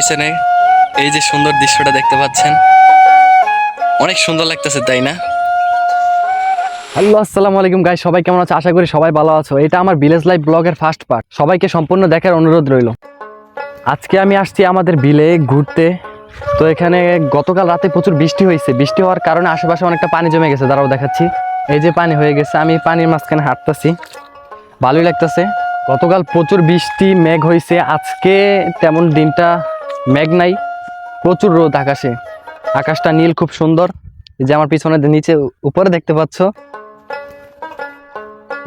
পিছনে এই যে সুন্দর দৃশ্যটা দেখতে পাচ্ছেন, অনেক সুন্দর লাগতেছে, তাই না? হ্যালো, আসসালামু আলাইকুম গাইস, সবাই কেমন আছো? আশা করি সবাই ভালো আছো। এটা আমার ভিলেজ লাইফ ব্লগের ফার্স্ট পার্ট, সবাইকে সম্পূর্ণ দেখার অনুরোধ রইল। আজকে আমি আসছি আমাদের বিলে ঘুরতে। তো এখানে গতকাল রাতে প্রচুর বৃষ্টি হয়েছে, বৃষ্টি হওয়ার কারণে আশেপাশে অনেকটা পানি জমে গেছে, দাঁড়াও দেখাচ্ছি। এই যে পানি হয়ে গেছে, আমি পানির মাঝখানে হাঁটতেছি, ভালোই লাগতেছে। গতকাল প্রচুর বৃষ্টি মেঘ হয়েছে, আজকে তেমন দিনটা মেঘ নাই, প্রচুর রোদ আকাশে, আকাশটা নীল, খুব সুন্দর। এই যে আমার পিছনে নিচে উপরে দেখতে পাচ্ছ,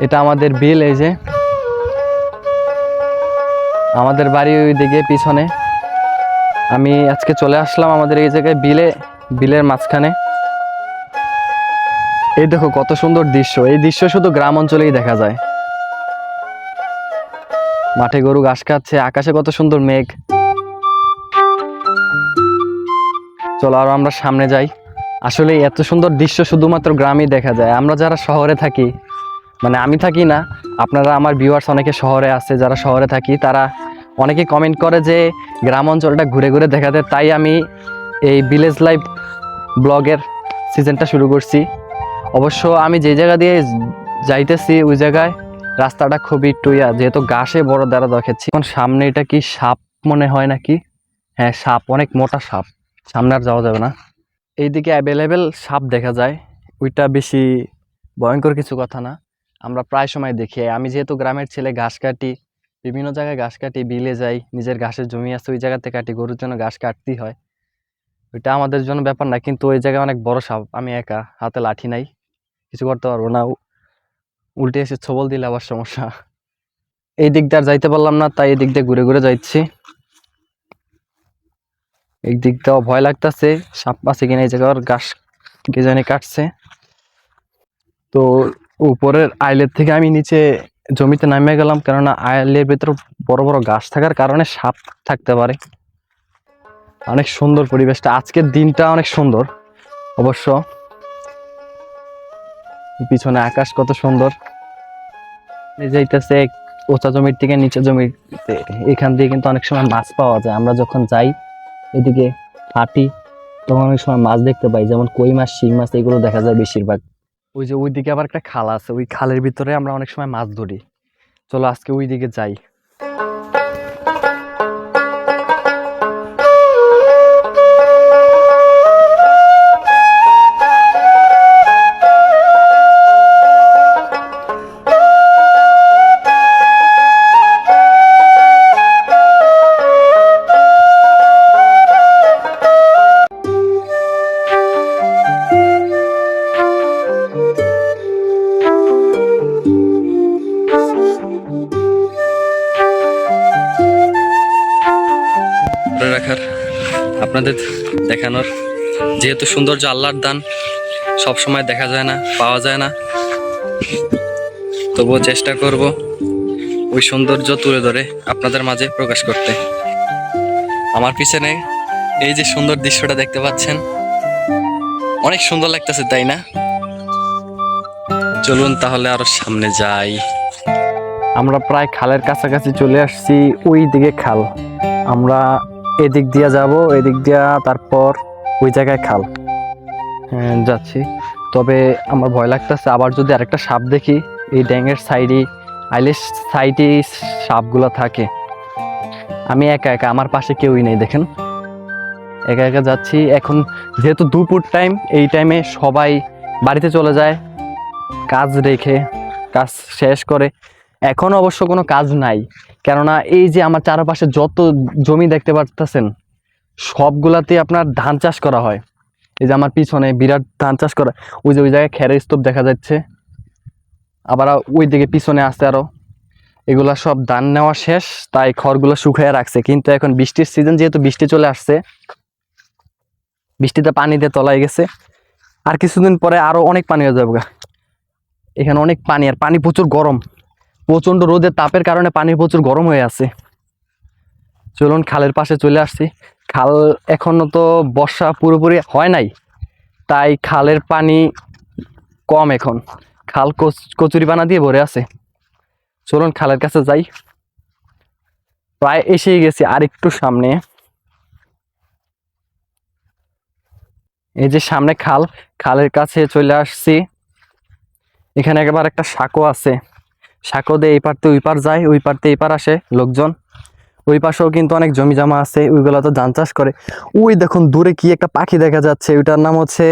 এটা আমাদের বিল। এই যে আমাদের বাড়ি ওই দিকে পিছনে। আমি আজকে চলে আসলাম আমাদের এই জায়গায় বিলের মাঝখানে। এই দেখো কত সুন্দর দৃশ্য, এই দৃশ্য শুধু গ্রাম অঞ্চলেই দেখা যায়। মাঠে গরু ঘাস খাচ্ছে, আকাশে কত সুন্দর মেঘ। চলো আর আমরা সামনে যাই। আসলে এত সুন্দর দৃশ্য শুধুমাত্র গ্রামেই দেখা যায়। আমরা যারা শহরে থাকি, মানে আমি থাকি না, আপনারা আমার ভিউয়ার্স অনেকে শহরে আছে, যারা শহরে থাকি তারা অনেকে কমেন্ট করে যে গ্রাম অঞ্চলটা ঘুরে ঘুরে দেখাতে, তাই আমি এই ভিলেজ লাইফ ব্লগের সিজনটা শুরু করছি। অবশ্য আমি যে জায়গা দিয়ে যাইতেছি ওই জায়গায় রাস্তাটা খুবই টুইয়া, যেহেতু ঘাসে বড় দ্বারা দেখাচ্ছি। এখন সামনে এটা কি সাপ মনে হয় নাকি? হ্যাঁ সাপ, অনেক মোটা সাপ, সামনে আর যাওয়া যাবে না। এইদিকে অ্যাভেলেবেল সাপ দেখা যায়, ওইটা বেশি ভয়ঙ্কর কিছু কথা না, আমরা প্রায় সময় দেখি। আমি যেহেতু গ্রামের ছেলে, ঘাস কাটি, বিভিন্ন জায়গায় ঘাস কাটি, বিলে যাই, নিজের ঘাসের জমি আছে ওই জায়গাতে কাটি, গরুর জন্য ঘাস কাটতেই হয়, ওইটা আমাদের জন্য ব্যাপার না। কিন্তু ওই জায়গায় অনেক বড় সাপ, আমি একা, হাতে লাঠি নাই, কিছু করতে পারবো না, উল্টে এসে ছবল দিলে আবার সমস্যা। এই দিক দিয়ে আর যাইতে পারলাম না, তাই এই দিক দিয়ে ঘুরে ঘুরে যাচ্ছি। এই দিক দিয়েও ভয় লাগতেছে, সাপ আছে কিনা এই জায়গায়, ঘাস কে জানি কাটছে। তো উপরের আইলের থেকে আমি নিচে জমিতে নামে গেলাম, কেননা আইলের ভেতর বড় বড় ঘাস থাকার কারণে সাপ থাকতে পারে। অনেক সুন্দর পরিবেশটা, আজকের দিনটা অনেক সুন্দর। অবশ্য পিছনে আকাশ কত সুন্দর, যাইতেছে উঁচা জমির থেকে নিচে জমিতে। এখান দিয়ে কিন্তু অনেক সময় মাছ পাওয়া যায়, আমরা যখন যাই এদিকে হাঁটি তখন অনেক সময় মাছ দেখতে পাই, যেমন কই মাছ, শিং মাছ, এগুলো দেখা যায় বেশিরভাগ। ওই যে ওইদিকে আবার একটা খাল আছে, ওই খালের ভিতরে আমরা অনেক সময় মাছ ধরি। চলো আজকে ওই দিকে যাই। ধরে রাখার, আপনাদের দেখানোর, যেহেতু সৌন্দর্য আল্লাহর দান, সব সময় দেখা যায় না, পাওয়া যায় না, তবুও চেষ্টা করব ওই সৌন্দর্য তুলে ধরে আপনাদের মাঝে প্রকাশ করতে। আমার পিছনে এই যে সুন্দর দৃশ্যটা দেখতে পাচ্ছেন, অনেক সুন্দর লাগতেছে, তাই না? চলুন তাহলে আরো সামনে যাই। আমরা প্রায় খালের কাছাকাছি চলে আসছি, ওই দিকে খাল, আমরা এদিক দিয়ে যাব, এদিক দিয়া তারপর ওই জায়গায় খাল। হ্যাঁ যাচ্ছি, তবে আমার ভয় লাগতেছে আবার যদি আরেকটা সাপ দেখি। এই ড্যাঙের সাইডে, আইলের সাইডে সাপগুলো থাকে। আমি একা একা, আমার পাশে কেউই নেই, দেখেন একা একা যাচ্ছি। এখন যেহেতু দুপুর টাইম, এই টাইমে সবাই বাড়িতে চলে যায়, কাজ রেখে, কাজ শেষ করে। এখন অবশ্য কোনো কাজ নাই, কেননা এই যে আমার চারপাশে যত জমি দেখতে পাচ্ছেন সবগুলাতে আপনার ধান চাষ করা হয়। এই যে আমার পিছনে বিরাট ধান চাষ করা, ওই যে ওই জায়গায় খেরের স্তূপ দেখা যাচ্ছে, আবার ওই দিকে পিছনে আছে আরো। এগুলা সব ধান নেওয়া শেষ, তাই খড়গুলো শুকিয়ে রাখছে। কিন্তু এখন বৃষ্টির সিজন, যেহেতু বৃষ্টি চলে আসছে, বৃষ্টিতে পানি দিয়ে তলায় গেছে, আর কিছুদিন পরে আরো অনেক পানি হয়ে যাবে। এখানে অনেক পানি, আর পানি প্রচুর গরম, প্রচন্ড রোদের তাপের কারণে পানি প্রচুর গরম হয়ে আছে। চলুন খালের পাশে চলে আসছি। খাল এখনো তো বর্ষা পুরোপুরি হয় নাই, তাই খালের পানি কম, এখন খাল কচুরি পানা দিয়ে ভরে আছে। চলুন খালের কাছে যাই, প্রায় এসেই গেছি, আর একটু সামনে। এই যে সামনে খাল, খালের কাছে চলে আসছি। এখানে একবার একটা সাঁকো আছে, সাঁকো দিয়ে এই পারতে ওই পার যায়, ওই পারতে এই পার আসে লোকজন। ওই পাশেও কিন্তু অনেক জমি জমা আছে, ওইগুলো তো ধান চাষ করে। ওই দেখুন দূরে কি একটা পাখি দেখা যাচ্ছে, ওইটার নাম হচ্ছে,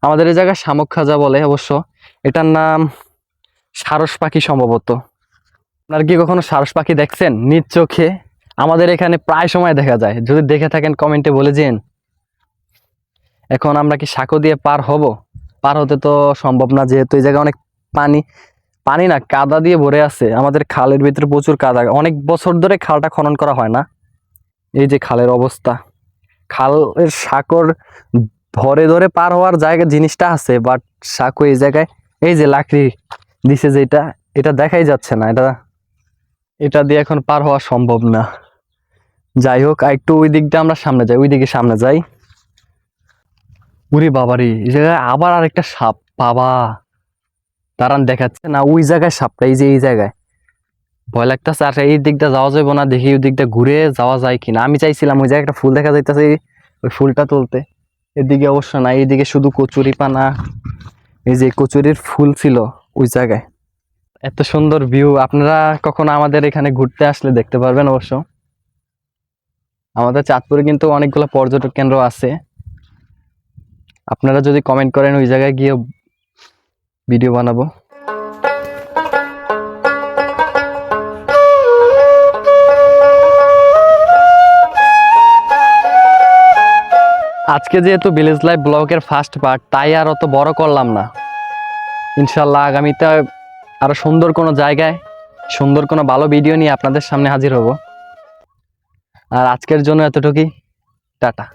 আমাদের এই জায়গায় শামুক খাজা বলে অবশ্য, এটার নাম সারস পাখি সম্ভবত। আপনার কি কখনো সারস পাখি দেখছেন নিজ চোখে? আমাদের এখানে প্রায় সময় দেখা যায়, যদি দেখে থাকেন কমেন্টে বলে দিন। এখন আমরা কি সাঁকো দিয়ে পার হব? পার হতে তো সম্ভব না, যেহেতু এই জায়গায় অনেক পানি, পানি না কাদা দিয়ে ভরে আছে। আমাদের খালের ভিতরে প্রচুর কাদা, অনেক বছর ধরে খালটা খনন করা হয় না। এই যে খালের অবস্থা, খালের সাঁকোর ধরে ধরে পার হওয়ার জায়গা জিনিসটা আছে, বাট সাঁকো এই জায়গায়, এই যে লাকড়ি দিছে যেটা, এটা দেখাই যাচ্ছে না, এটা দিয়ে এখন পার হওয়া সম্ভব না। যাই হোক, একটু ওই দিকটা আমরা সামনে যাই, ওই দিকে সামনে যাই। উরি বাবারি, এই জায়গায় আবার আরেকটা সাপ, বাবা দাঁড়ান দেখাচ্ছে না, ওই জায়গায় সাপটা, এই যে এই জায়গায় ভয় লাগতেছে। আর এই দিকটা যাওয়া যাবে না, দেখি ওই দিকটা ঘুরে যাওয়া যায় কিনা। আমি চাইছিলাম ওই জায়গায় একটা ফুল দেখা যাইতেছে, ওই ফুলটা তুলতে, এদিকে অবশ্য না, এইদিকে শুধু কচুরি পানা, এই যে কচুরির ফুল ছিল ওই জায়গায়। এত সুন্দর ভিউ, আপনারা কখনো আমাদের এখানে ঘুরতে আসলে দেখতে পারবেন অবশ্য। আমাদের চাঁদপুরে কিন্তু অনেকগুলো পর্যটক কেন্দ্র আছে, আপনারা যদি কমেন্ট করেন ওই জায়গায় গিয়ে ভিডিও বানাবো। আজকে যেহেতু ভিলেজ লাইফ ব্লগের ফার্স্ট পার্ট, তাই আর অত বড় করলাম না। ইনশাল্লাহ আগামীতে আরো সুন্দর কোনো জায়গায়, সুন্দর কোনো ভালো ভিডিও নিয়ে আপনাদের সামনে হাজির হব। আর আজকের জন্য এতটুকুই, টাটা।